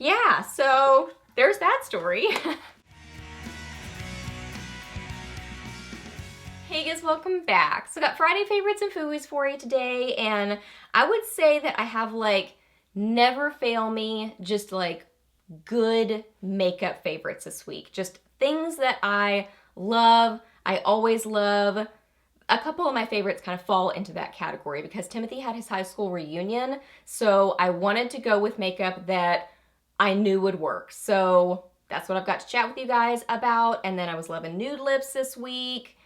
Yeah, so there's that story. Hey guys, welcome back. So I got Friday favorites and Fooeys for you today, and I would say that I have like never fail me, just like good makeup favorites this week. Just things that I love, I always love. A couple of my favorites kind of fall into that category because Timothy had his high school reunion, so I wanted to go with makeup that I knew would work. So that's what I've got to chat with you guys about. And then I was loving Nude Lips this week.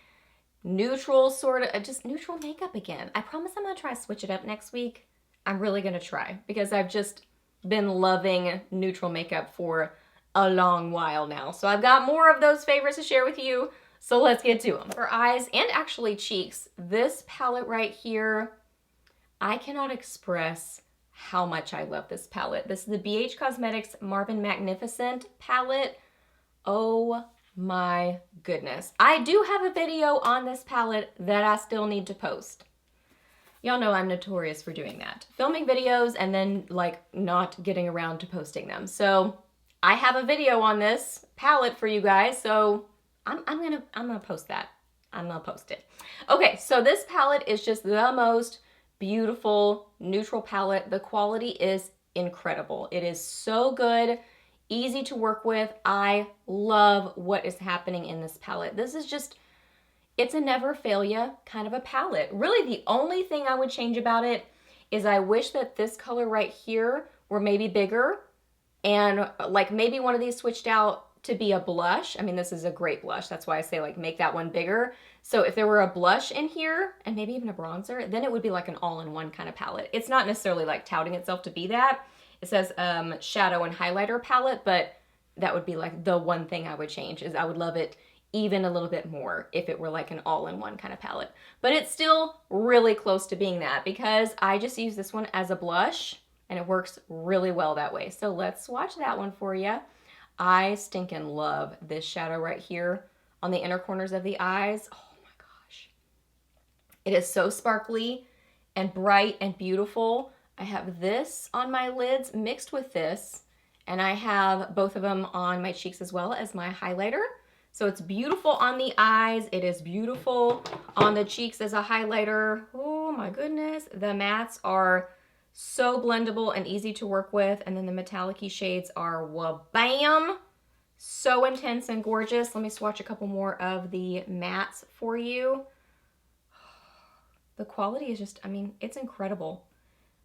Neutral sort of, just neutral makeup again. I promise I'm gonna try to switch it up next week. I'm really gonna try because I've just been loving neutral makeup for a long while now. So I've got more of those favorites to share with you. So let's get to them. For eyes and actually cheeks, this palette right here, I cannot express how much I love this palette. This is the BH Cosmetics Marvin Magnificent palette. Oh my goodness. I do have a video on this palette that I still need to post. Y'all know I'm notorious for doing that. Filming videos and then like not getting around to posting them. So I have a video on this palette for you guys. So I'm gonna post that. I'm gonna post it. Okay, so this palette is just the most beautiful neutral palette. The quality is incredible. It is so good. Easy to work with. I love what is happening in this palette. This is just, it's a never fail ya kind of a palette. Really the only thing I would change about it is I wish that this color right here were maybe bigger and like maybe one of these switched out to be a blush. I mean, this is a great blush. That's why I say like make that one bigger. So if there were a blush in here and maybe even a bronzer, then it would be like an all-in-one kind of palette. It's not necessarily like touting itself to be that. It says shadow and highlighter palette, but that would be like the one thing I would change is I would love it even a little bit more if it were like an all-in-one kind of palette. But it's still really close to being that because I just use this one as a blush and it works really well that way. So let's swatch that one for you. I stinking love this shadow right here on the inner corners of the eyes. Oh my gosh. It is so sparkly and bright and beautiful. I have this on my lids mixed with this, and I have both of them on my cheeks as well as my highlighter. So it's beautiful on the eyes. It is beautiful on the cheeks as a highlighter. Oh my goodness. The mattes are so blendable and easy to work with. And then the metallic-y shades are wha-bam. So intense and gorgeous. Let me swatch a couple more of the mattes for you. The quality is just, I mean, it's incredible.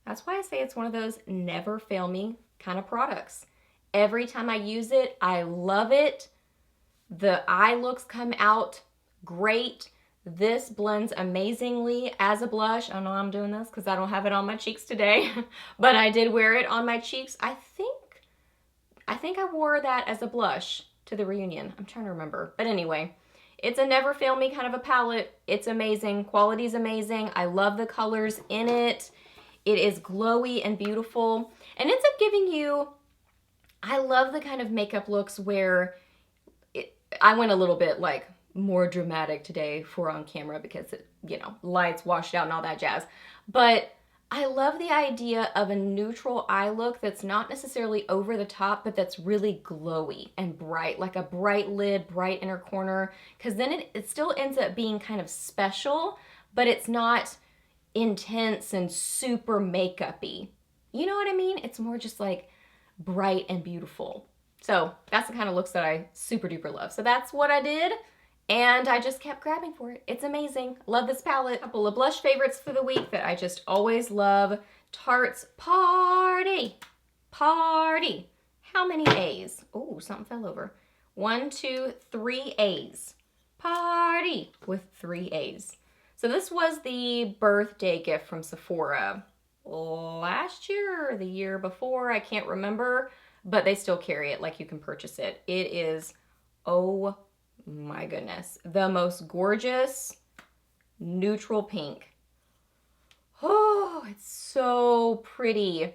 That's why I say it's one of those never fail me kind of products. Every time I use it, I love it. The eye looks come out great. This blends amazingly as a blush. I know I'm doing this because I don't have it on my cheeks today, but I did wear it on my cheeks. I think I wore that as a blush to the reunion. I'm trying to remember. But anyway, it's a never fail me kind of a palette. It's amazing. Quality's amazing. I love the colors in it. It is glowy and beautiful and ends up giving you, I love the kind of makeup looks where I went a little bit like more dramatic today for on camera because it, you know, lights washed out and all that jazz. But I love the idea of a neutral eye look that's not necessarily over the top, but that's really glowy and bright, like a bright lid, bright inner corner, because then it still ends up being kind of special, but it's not intense and super makeup-y. You know what I mean? It's more just like bright and beautiful. So that's the kind of looks that I super duper love. So that's what I did. And I just kept grabbing for it. It's amazing. Love this palette. A couple of blush favorites for the week that I just always love. Tarte's Party. Party. How many A's? Oh, something fell over. 1, 2, 3 A's. Party with 3 A's. So this was the birthday gift from Sephora last year or the year before. I can't remember, but they still carry it. Like you can purchase it. It is, oh my goodness, the most gorgeous neutral pink. Oh, it's so pretty.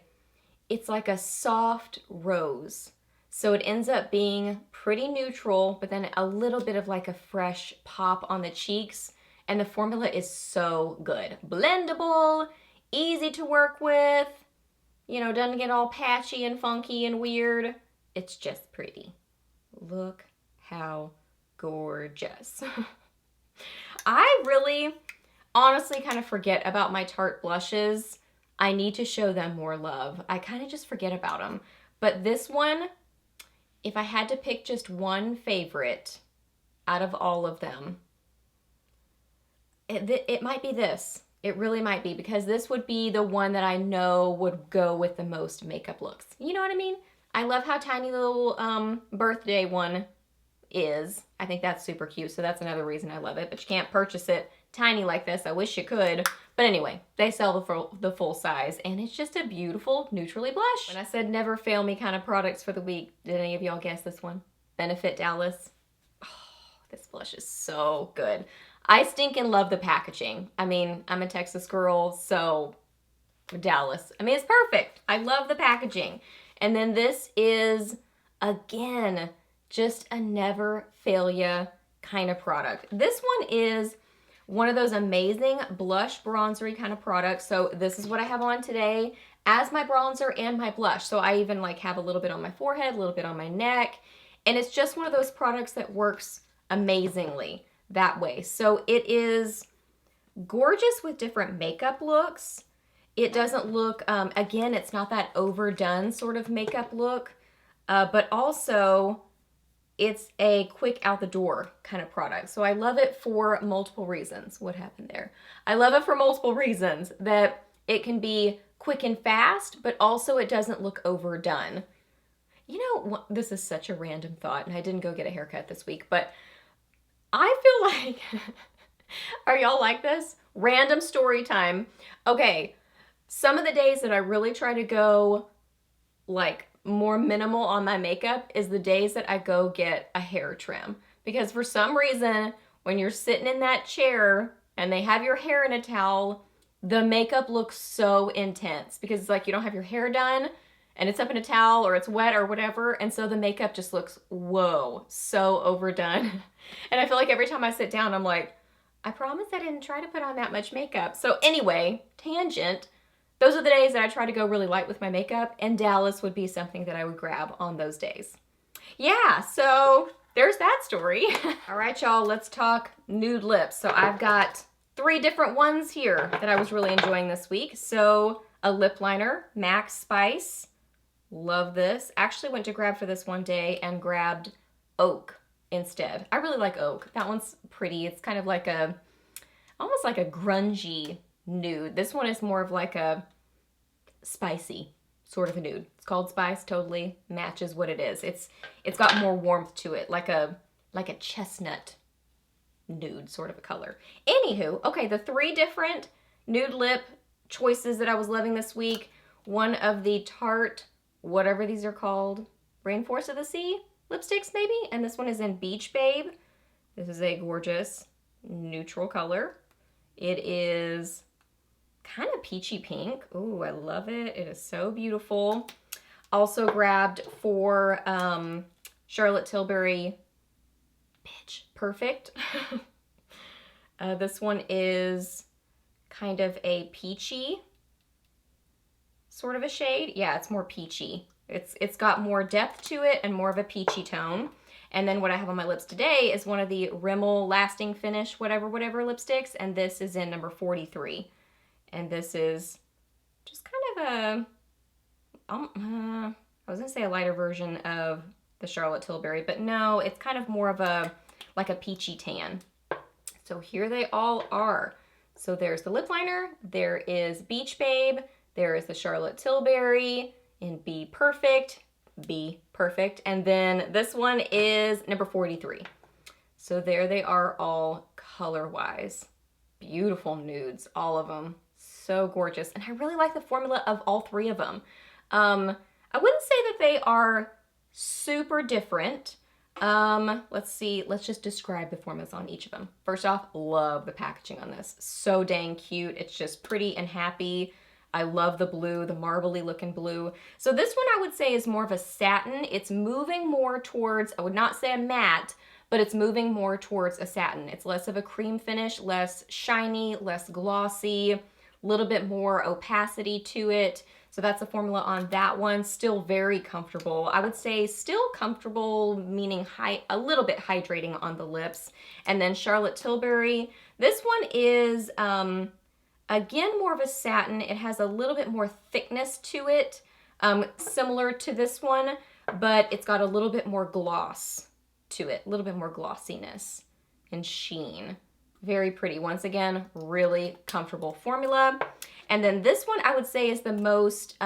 It's like a soft rose. So it ends up being pretty neutral, but then a little bit of like a fresh pop on the cheeks. And the formula is so good. Blendable, easy to work with. You know, doesn't get all patchy and funky and weird. It's just pretty. Look how gorgeous. I really honestly kind of forget about my Tarte blushes. I need to show them more love. I kind of just forget about them. But this one, if I had to pick just one favorite out of all of them, it might be this. It really might be, because this would be the one that I know would go with the most makeup looks. You know what I mean? I love how tiny little birthday one is. I think that's super cute, so that's another reason I love it. But you can't purchase it tiny like this. I wish you could. But anyway, they sell the full size, and it's just a beautiful neutrally blush. When I said never fail me kind of products for the week, did any of y'all guess this one? Benefit Dallas. Oh, this blush is so good. I stinking love the packaging. I mean, I'm a Texas girl, so Dallas. I mean, it's perfect. I love the packaging. And then this is, again, just a never fail ya kind of product. This one is one of those amazing blush bronzery kind of products. So this is what I have on today as my bronzer and my blush. So I even like have a little bit on my forehead, a little bit on my neck. And it's just one of those products that works amazingly that way. So it is gorgeous with different makeup looks. It doesn't look, again, it's not that overdone sort of makeup look, but also it's a quick out the door kind of product. So I love it for multiple reasons. What happened there? I love it for multiple reasons, that it can be quick and fast, but also it doesn't look overdone. You know, this is such a random thought, and I didn't go get a haircut this week, but I feel like, are y'all like this? Random story time. Okay, some of the days that I really try to go like more minimal on my makeup is the days that I go get a hair trim. Because for some reason, when you're sitting in that chair and they have your hair in a towel, the makeup looks so intense because it's like you don't have your hair done and it's up in a towel or it's wet or whatever. And so the makeup just looks, whoa, so overdone. And I feel like every time I sit down, I'm like, I promise I didn't try to put on that much makeup. So anyway, tangent. Those are the days that I try to go really light with my makeup, and Dallas would be something that I would grab on those days. Yeah, so there's that story. All right, y'all, let's talk nude lips. So I've got 3 different ones here that I was really enjoying this week. So a lip liner, Max Spice. Love this. Actually went to grab for this one day and grabbed Oak instead. I really like Oak. That one's pretty. It's kind of like almost like a grungy nude. This one is more of like a spicy sort of a nude. It's called Spice, totally matches what it is. It's got more warmth to it, like a chestnut nude sort of a color. Anywho, okay, the 3 different nude lip choices that I was loving this week. One of the Tarte, whatever these are called, Rainforest of the Sea lipsticks maybe, and this one is in Beach Babe. This is a gorgeous neutral color. It is kind of peachy pink. Ooh, I love it. It is so beautiful. Also grabbed for Charlotte Tilbury Pitch Perfect. This one is kind of a peachy sort of a shade. Yeah, it's more peachy. It's got more depth to it and more of a peachy tone. And then what I have on my lips today is one of the Rimmel Lasting Finish whatever lipsticks, and this is in number 43. And this is just kind of I was gonna say a lighter version of the Charlotte Tilbury, but no, it's kind of more of like a peachy tan. So here they all are. So there's the lip liner, there is Beach Babe, there is the Charlotte Tilbury in Be Perfect, and then this one is number 43. So there they are all color-wise. Beautiful nudes, all of them. So gorgeous. And I really like the formula of all 3 of them. I wouldn't say that they are super different. Let's see, let's just describe the formulas on each of them. First off, love the packaging on this. So dang cute. It's just pretty and happy. I love the blue, the marbly looking blue. So this one I would say is more of a satin. It's moving more towards, I would not say a matte, but it's moving more towards a satin. It's less of a cream finish, less shiny, less glossy, a little bit more opacity to it. So that's the formula on that one. Still very comfortable. I would say still comfortable, meaning a little bit hydrating on the lips. And then Charlotte Tilbury. This one is, again, more of a satin. It has a little bit more thickness to it, similar to this one, but it's got a little bit more gloss to it, a little bit more glossiness and sheen. Very pretty. Once again, really comfortable formula. And then this one I would say is the most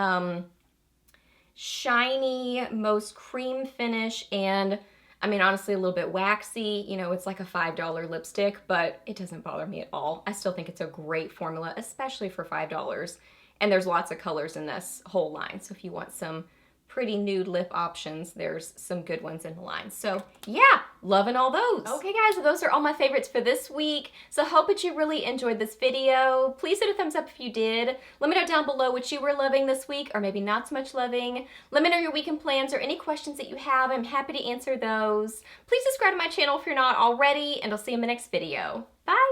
shiny, most cream finish, and I mean, honestly, a little bit waxy. You know, it's like a $5 lipstick, but it doesn't bother me at all. I still think it's a great formula, especially for $5. And there's lots of colors in this whole line. So if you want some pretty nude lip options, there's some good ones in the line. So yeah, loving all those. Okay guys, so those are all my favorites for this week. So hope that you really enjoyed this video. Please hit a thumbs up if you did. Let me know down below what you were loving this week, or maybe not so much loving. Let me know your weekend plans or any questions that you have. I'm happy to answer those. Please subscribe to my channel if you're not already, and I'll see you in the next video. Bye!